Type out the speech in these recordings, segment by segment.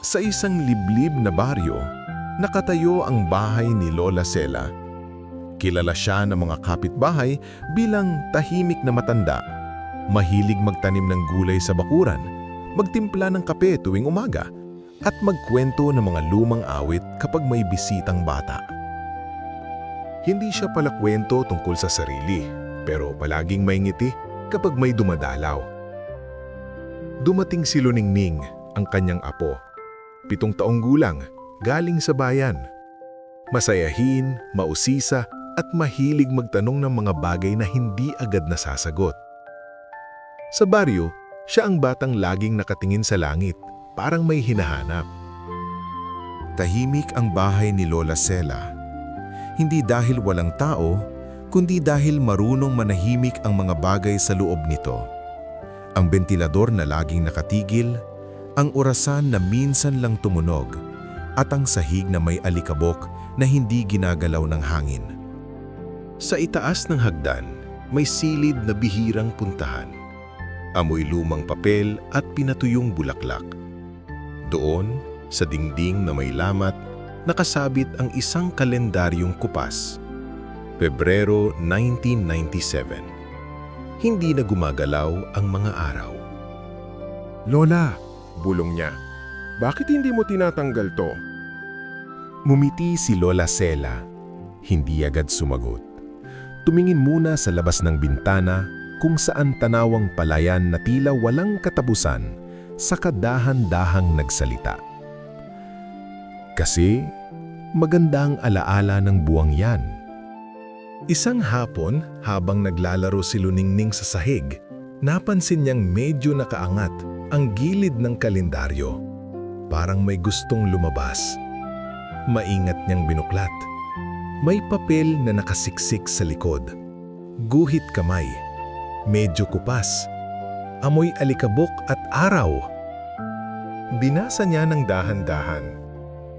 Sa isang liblib na baryo, nakatayo ang bahay ni Lola Sela. Kilala siya ng mga kapitbahay bilang tahimik na matanda, mahilig magtanim ng gulay sa bakuran, magtimpla ng kape tuwing umaga, at magkwento ng mga lumang awit kapag may bisitang bata. Hindi siya palakwento tungkol sa sarili, pero palaging may ngiti kapag may dumadalaw. Dumating si Luningning, ang kanyang apo. 7 taong gulang, galing sa bayan. Masayahin, mausisa, at mahilig magtanong ng mga bagay na hindi agad nasasagot. Sa baryo, siya ang batang laging nakatingin sa langit, parang may hinahanap. Tahimik ang bahay ni Lola Sela. Hindi dahil walang tao, kundi dahil marunong manahimik ang mga bagay sa loob nito. Ang bentilador na laging nakatigil, ang orasan na minsan lang tumunog, at ang sahig na may alikabok na hindi ginagalaw ng hangin. Sa itaas ng hagdan, may silid na bihirang puntahan. Amoy lumang papel at pinatuyong bulaklak. Doon, sa dingding na may lamat, nakasabit ang isang kalendaryong kupas. Pebrero 1997. Hindi na gumagalaw ang mga araw. Lola, bulong niya, bakit hindi mo tinatanggal to? Ngumiti si Lola Sela. Hindi agad sumagot. Tumingin muna sa labas ng bintana kung saan tanawang palayan na tila walang katapusan sa kadahan-dahang nagsalita. Kasi magandang alaala ng buwang yan. Isang hapon, habang naglalaro si Luningning sa sahig, napansin niyang medyo nakaangat ang gilid ng kalendaryo. Parang may gustong lumabas. Maingat niyang binuklat. May papel na nakasiksik sa likod. Guhit kamay. Medyo kupas. Amoy alikabok at araw. Binasa niya ng dahan-dahan.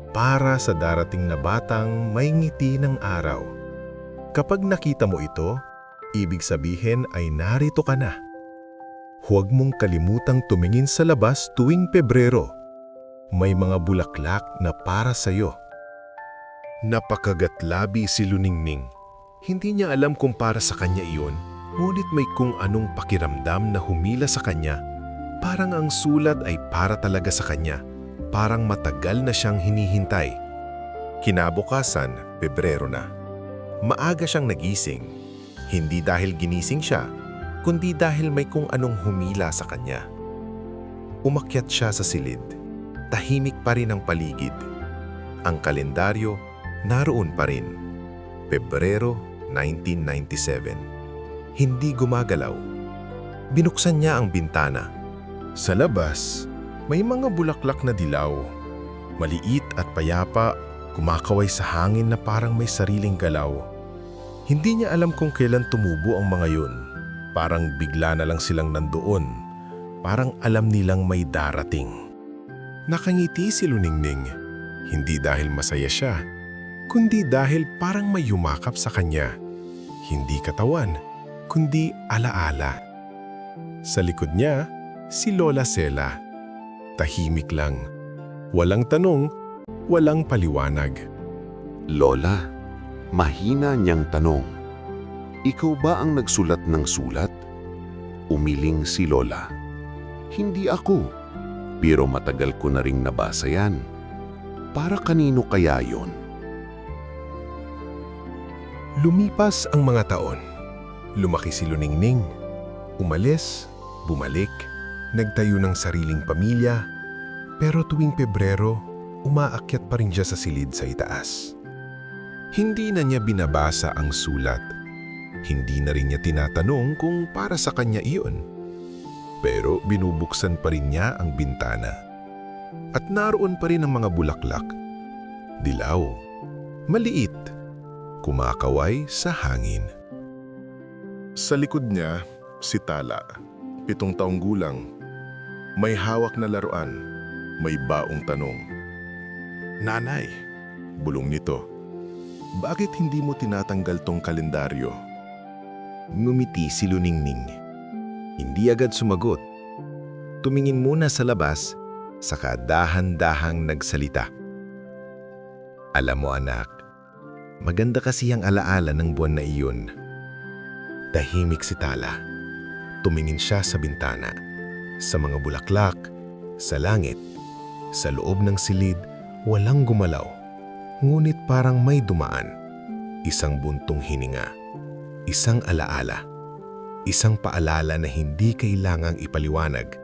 Para sa darating na batang may ngiti ng araw. Kapag nakita mo ito, ibig sabihin ay narito ka na. Huwag mong kalimutang tumingin sa labas tuwing Pebrero. May mga bulaklak na para sa'yo. Napakagatlabi si Luningning. Hindi niya alam kung para sa kanya iyon, ngunit may kung anong pakiramdam na humila sa kanya. Parang ang sulat ay para talaga sa kanya. Parang matagal na siyang hinihintay. Kinabukasan, Pebrero na. Maaga siyang nagising. Hindi dahil ginising siya, kundi dahil may kung anong humila sa kanya. Umakyat siya sa silid. Tahimik pa rin ang paligid. Ang kalendaryo, naroon pa rin. Pebrero 1997. Hindi gumagalaw. Binuksan niya ang bintana. Sa labas, may mga bulaklak na dilaw. Maliit at payapa, kumakaway sa hangin na parang may sariling galaw. Hindi niya alam kung kailan tumubo ang mga yun. Parang bigla na lang silang nandoon. Parang alam nilang may darating. Nakangiti si Luningning. Hindi dahil masaya siya, kundi dahil parang may yumakap sa kanya. Hindi katawan, kundi alaala. Sa likod niya, si Lola Sela. Tahimik lang. Walang tanong, walang paliwanag. Lola, mahina niyang tanong. Ikaw ba ang nagsulat ng sulat? Umiling si Lola. Hindi ako, pero matagal ko na ring nabasa yan. Para kanino kaya yon? Lumipas ang mga taon. Lumaki si Luningning. Umalis, bumalik, nagtayo ng sariling pamilya. Pero tuwing Pebrero, umaakyat pa rin siya sa silid sa itaas. Hindi na niya binabasa ang sulat. Hindi na rin niya tinatanong kung para sa kanya iyon. Pero binubuksan pa rin niya ang bintana. At naroon pa rin ang mga bulaklak. Dilaw, maliit, kumakaway sa hangin. Sa likod niya, si Tala, 7 taong gulang. May hawak na laruan, may baong tanong. Nanay, bulong nito, bakit hindi mo tinatanggal tong kalendaryo? Ngumiti si Luningning. Hindi agad sumagot. Tumingin muna sa labas, saka dahan-dahang nagsalita. Alam mo anak, maganda kasi ang alaala ng buwan na iyon. Tahimik si Tala. Tumingin siya sa bintana, sa mga bulaklak, sa langit. Sa loob ng silid, walang gumalaw. Ngunit parang may dumaan. Isang buntong hininga. Isang alaala. Isang paalala na hindi kailangang ipaliwanag.